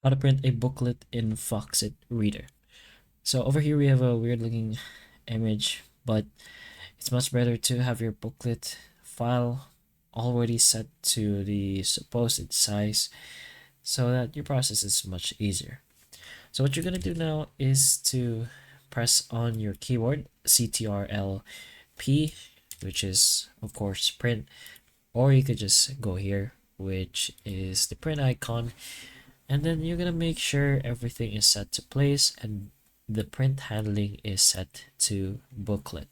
How to print a booklet in Foxit Reader. So over here we have a weird looking image, but it's much better to have your booklet file already set to the supposed size so that your process is much easier. So what you're gonna do now is to press on your keyboard CTRL-P, which is of course print, or you could just go here, which is the print icon, and then you're gonna make sure everything is set to place and the print handling is set to booklet.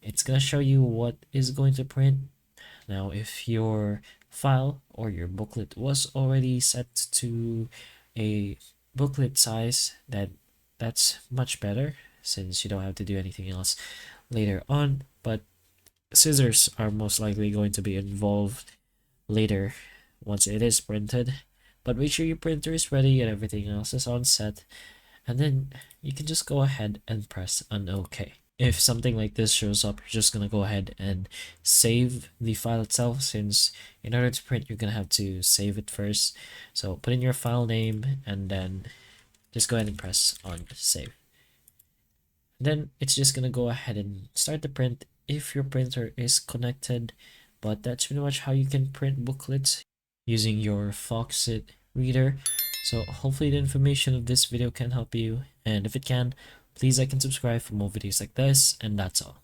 It's gonna show you what is going to print. Now if your file or your booklet was already set to a booklet size, that's much better since you don't have to do anything else later on. But scissors are most likely going to be involved later once it is printed. But make sure your printer is ready and everything else is on set, and then you can just go ahead and press an OK. If something like this shows up, you're just gonna go ahead and save the file itself, since in order to print you're gonna have to save it first. So put in your file name and then just go ahead and press on save. Then it's just gonna go ahead and start the print if your printer is connected. But that's pretty much how you can print booklets using your Foxit reader. So hopefully the information of this video can help you, and if it can, please like and subscribe for more videos like this, and that's all.